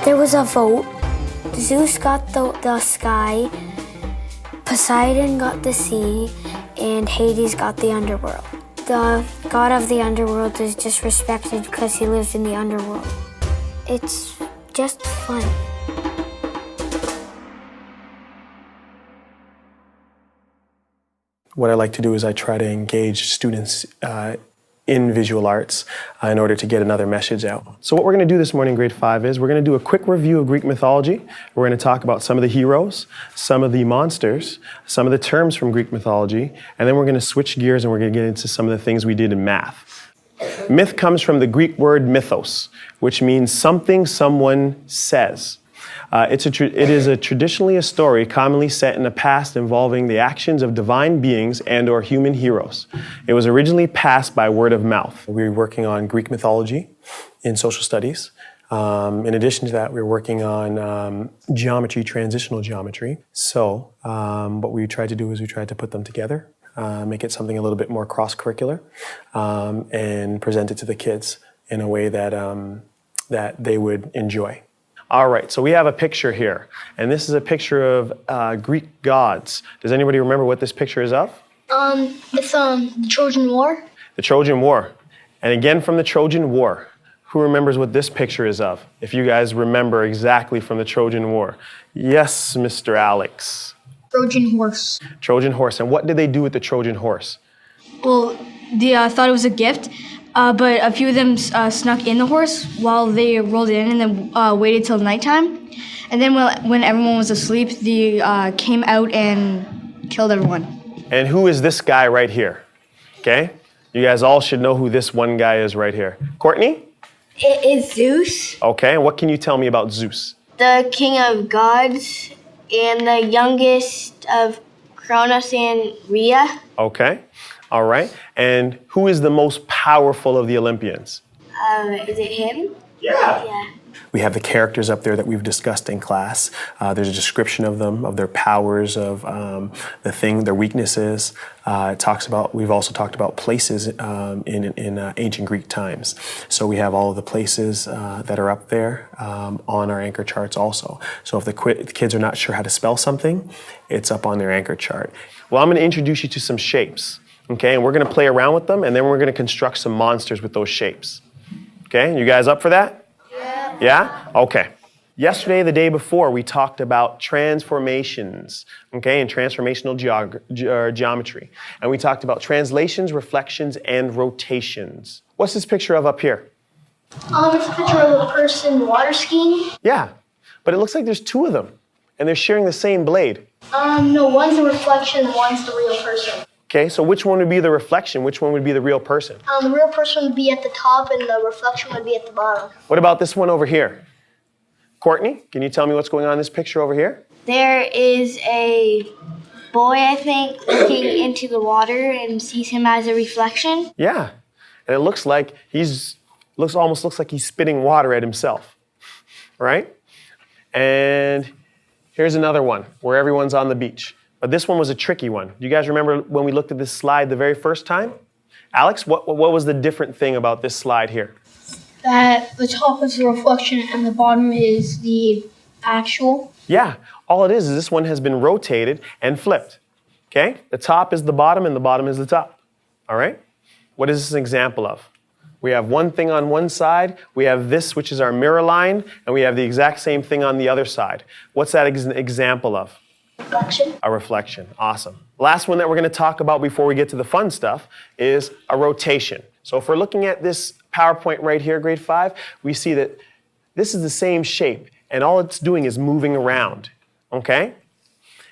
There was a vote. Zeus got the sky, Poseidon got the sea, and Hades got the underworld. The god of the underworld is just respected because he lives in the underworld. It's just fun. What I like to do is I try to engage students in visual arts in order to get another message out. So what we're going to do this morning in grade 5 is we're going to do a quick review of Greek mythology. We're going to talk about some of the heroes, some of the monsters, some of the terms from Greek mythology, and then we're going to switch gears and we're going to get into some of the things we did in math. Myth comes from the Greek word mythos, which means something someone says. It is traditionally a story commonly set in the past involving the actions of divine beings and or human heroes. It was originally passed by word of mouth. We were working on Greek mythology in social studies. In addition to that, we were working on geometry, transitional geometry. So what we tried to do is we tried to put them together, make it something a little bit more cross-curricular, and present it to the kids in a way that they would enjoy. All right, so we have a picture here, and this is a picture of Greek gods. Does anybody remember what this picture is of? It's the Trojan War. The Trojan War. And again from the Trojan War, who remembers what this picture is of? If you guys remember exactly from the Trojan War. Yes, Mr. Alex. Trojan horse. Trojan horse. And what did they do with the Trojan horse? Well, they thought it was a gift. But a few of them snuck in the horse while they rolled it in and then waited till nighttime. And then when everyone was asleep, they came out and killed everyone. And who is this guy right here? Okay? You guys all should know who this one guy is right here. Courtney? It is Zeus, Okay, and what can you tell me about Zeus? the king of gods, and the youngest of Kronos and Rhea. Okay, all right. And who is the most powerful of the Olympians? Is it him? Yeah. Yeah. We have the characters up there that we've discussed in class. There's a description of them, of their powers, of their weaknesses. We've also talked about places in ancient Greek times. So we have all of the places that are up there on our anchor charts also. So if the kids are not sure how to spell something, it's up on their anchor chart. Well, I'm going to introduce you to some shapes, okay? And we're going to play around with them, and then we're going to construct some monsters with those shapes. Okay, you guys up for that? Yeah? Okay. Yesterday, the day before, we talked about transformations, okay, and transformational geometry. And we talked about translations, reflections, and rotations. What's this picture of up here? It's a picture of a person water skiing. Yeah, but it looks like there's two of them, and they're sharing the same blade. No, one's a reflection, one's the real person. Okay, so which one would be the reflection? Which one would be the real person? The real person would be at the top and the reflection would be at the bottom. What about this one over here? Courtney, can you tell me what's going on in this picture over here? There is a boy, I think, looking into the water and sees him as a reflection. Yeah, and it looks like almost looks like he's spitting water at himself, right? And here's another one where everyone's on the beach. But this one was a tricky one. Do you guys remember when we looked at this slide the very first time? Alex, what was the different thing about this slide here? That the top is the reflection and the bottom is the actual. Yeah, all it is this one has been rotated and flipped, okay? The top is the bottom and the bottom is the top, all right? What is this an example of? We have one thing on one side, we have this, which is our mirror line, and we have the exact same thing on the other side. What's that example of? Reflection. A reflection. Awesome. Last one that we're going to talk about before we get to the fun stuff is a rotation. So if we're looking at this PowerPoint right here, grade 5, we see that this is the same shape, and all it's doing is moving around, okay?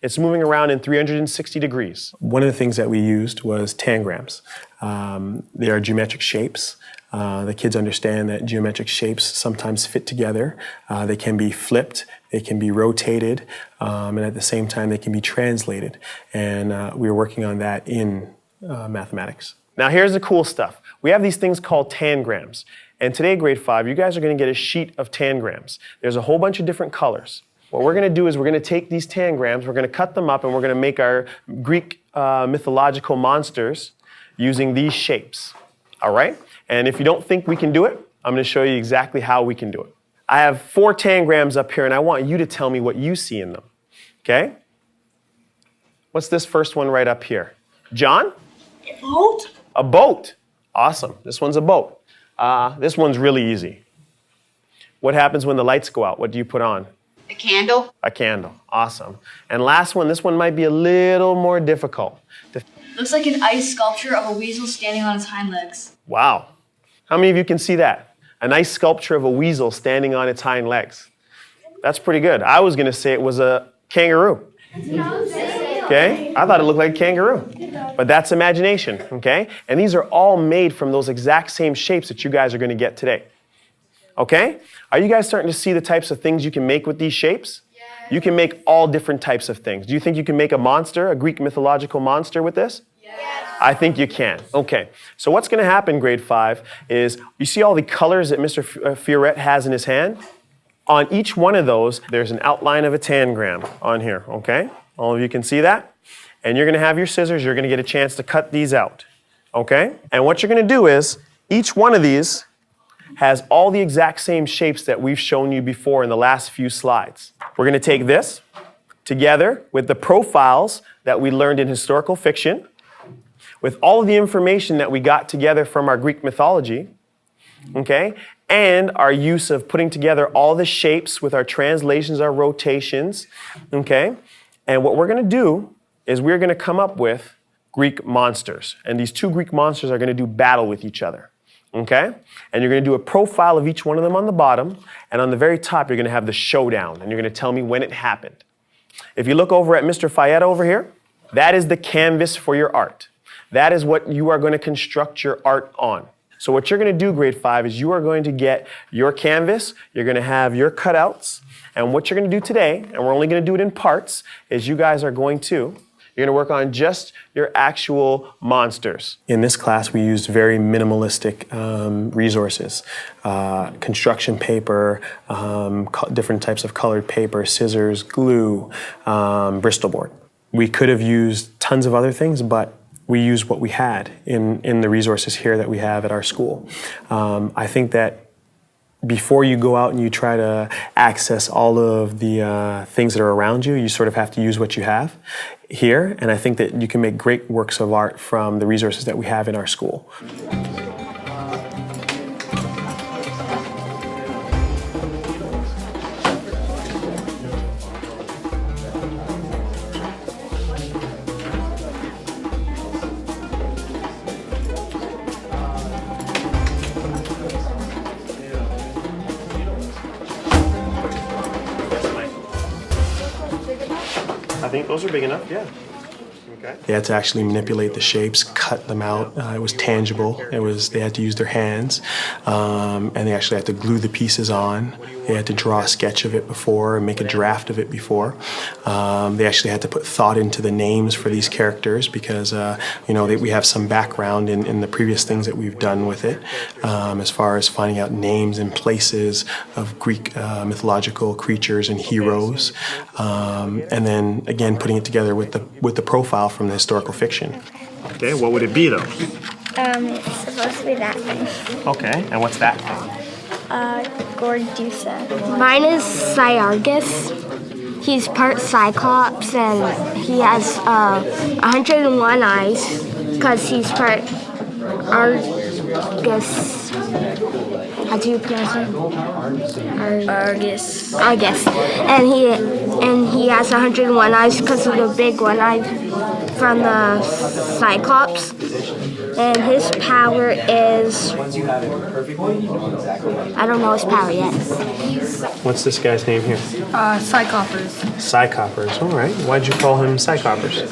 It's moving around in 360 degrees. One of the things that we used was tangrams. They are geometric shapes. The kids understand that geometric shapes sometimes fit together. They can be flipped, they can be rotated, and at the same time they can be translated. And we were working on that in mathematics. Now here's the cool stuff. We have these things called tangrams. And today, grade 5, you guys are going to get a sheet of tangrams. There's a whole bunch of different colors. What we're going to do is we're going to take these tangrams, we're going to cut them up, and we're going to make our Greek mythological monsters using these shapes. All right? And if you don't think we can do it, I'm going to show you exactly how we can do it. I have 4 tangrams up here, and I want you to tell me what you see in them, okay? What's this first one right up here? John? A boat? A boat. Awesome. This one's a boat. This one's really easy. What happens when the lights go out? What do you put on? A candle. A candle. Awesome. And last one, this one might be a little more difficult. Looks like an ice sculpture of a weasel standing on its hind legs. Wow. How many of you can see that? A nice sculpture of a weasel standing on its hind legs. That's pretty good. I was going to say it was a kangaroo. Okay? I thought it looked like a kangaroo. But that's imagination, okay? And these are all made from those exact same shapes that you guys are going to get today. Okay? Are you guys starting to see the types of things you can make with these shapes? Yes. You can make all different types of things. Do you think you can make a monster, a Greek mythological monster with this? Yes. I think you can. Okay. So what's going to happen, grade 5, is you see all the colors that Mr. Fioret has in his hand? On each one of those, there's an outline of a tangram on here, okay? All of you can see that? And you're going to have your scissors. You're going to get a chance to cut these out, okay? And what you're going to do is, each one of these has all the exact same shapes that we've shown you before in the last few slides. We're going to take this together with the profiles that we learned in historical fiction, with all of the information that we got together from our Greek mythology, okay, and our use of putting together all the shapes with our translations, our rotations, okay? And what we're going to do is we're going to come up with Greek monsters. And these 2 Greek monsters are going to do battle with each other. Okay? And you're going to do a profile of each one of them on the bottom, and on the very top you're going to have the showdown, and you're going to tell me when it happened. If you look over at Mr. Fayetta over here, that is the canvas for your art. That is what you are going to construct your art on. So what you're going to do, grade 5, is you are going to get your canvas, you're going to have your cutouts, and what you're going to do today, and we're only going to do it in parts, is you guys are going to You're going to work on just your actual monsters. In this class, we used very minimalistic resources. Construction paper, different types of colored paper, scissors, glue, Bristol board. We could have used tons of other things, but we used what we had in the resources here that we have at our school. I think that before you go out and you try to access all of the things that are around you, you sort of have to use what you have here. And I think that you can make great works of art from the resources that we have in our school. I think those are big enough, yeah. Okay. They had to actually manipulate the shapes, cut them out. It was tangible. They had to use their hands, and they actually had to glue the pieces on. They had to draw a sketch of it before and make a draft of it before. They actually had to put thought into the names for these characters because, we have some background in the previous things that we've done with it, as far as finding out names and places of Greek mythological creatures and heroes, and then again putting it together with the profile from the historical fiction. Okay, what would it be though? It's supposed to be that thing. Okay, and what's that thing? Gordusa. Mine is Cyargus. He's part Cyclops and he has 101 eyes because he's part Argus. How do you pronounce it? Argus. Argus. And he has 101 eyes because of the big one eye from the Cyclops. And his power is, I don't know his power yet. What's this guy's name here? Cycloppers. Cycloppers, all right. Why'd you call him Cycloppers?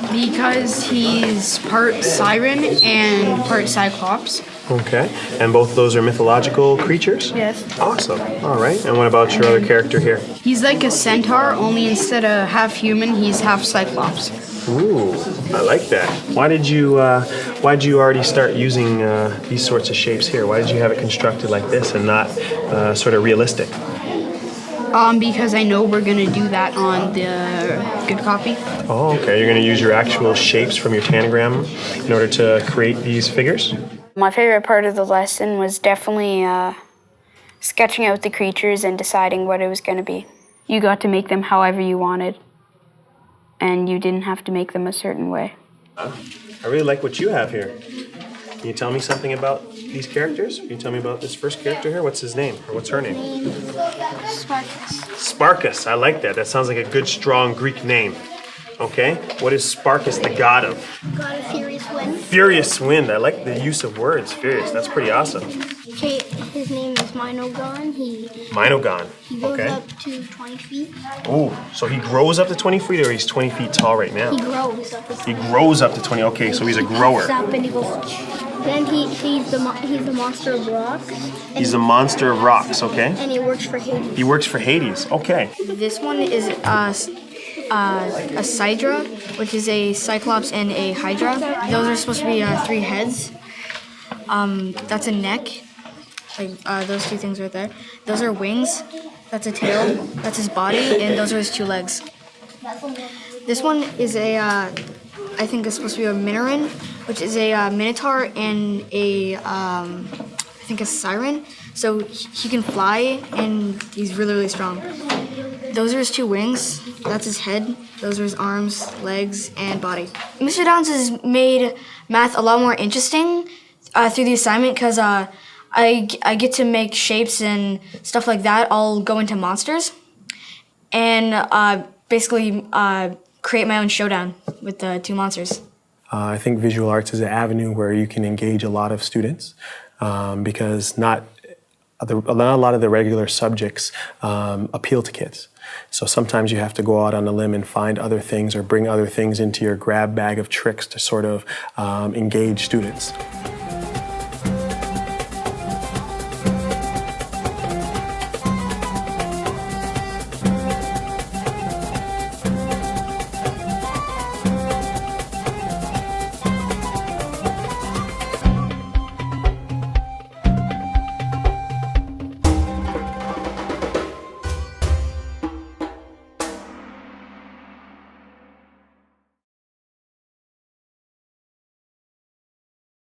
Because he's part siren and part cyclops. Okay, and both those are mythological creatures? Yes. Awesome, all right. And what about your other character here? He's like a centaur, only instead of half human, he's half cyclops. Ooh, I like that. Why'd you already start using these sorts of shapes here? Why did you have it constructed like this and not sort of realistic? Because I know we're gonna do that on the good copy. Oh, okay. You're gonna use your actual shapes from your tanagram in order to create these figures? My favorite part of the lesson was definitely sketching out the creatures and deciding what it was going to be. You got to make them however you wanted, and you didn't have to make them a certain way. I really like what you have here. Can you tell me something about these characters? Can you tell me about this first character here? What's his name, or what's her name? Sparkus. Sparkus, I like that. That sounds like a good, strong Greek name. Okay, what is Sparkus the god of? God of Furious Wind. Furious wind. I like the use of words. Furious. That's pretty awesome. Okay, his name is Minogon. He Minogon. goes Okay. up to 20 feet. Oh, so he grows up to 20 feet, or he's 20 feet tall right now? He grows up. He grows up to 20. Okay, so he's a grower. He pops up and he goes. Then he's the monster of rocks. He's a monster of rocks. Okay. And he works for Hades. He works for Hades. Okay. This one is a Sidra, which is a Cyclops and a Hydra. Those are supposed to be 3 heads. That's a neck. Like those 2 things right there. Those are wings. That's a tail. That's his body, and those are his 2 legs. This one is I think it's supposed to be a Minoran, which is a Minotaur and I think a Siren. So he can fly, and he's really, really strong. Those are his 2 wings. That's his head. Those are his arms, legs, and body. Mr. Downs has made math a lot more interesting through the assignment because I get to make shapes and stuff like that. I'll go into monsters and basically create my own showdown with the 2 monsters. I think visual arts is an avenue where you can engage a lot of students because not a lot of the regular subjects appeal to kids. So sometimes you have to go out on a limb and find other things or bring other things into your grab bag of tricks to sort of engage students.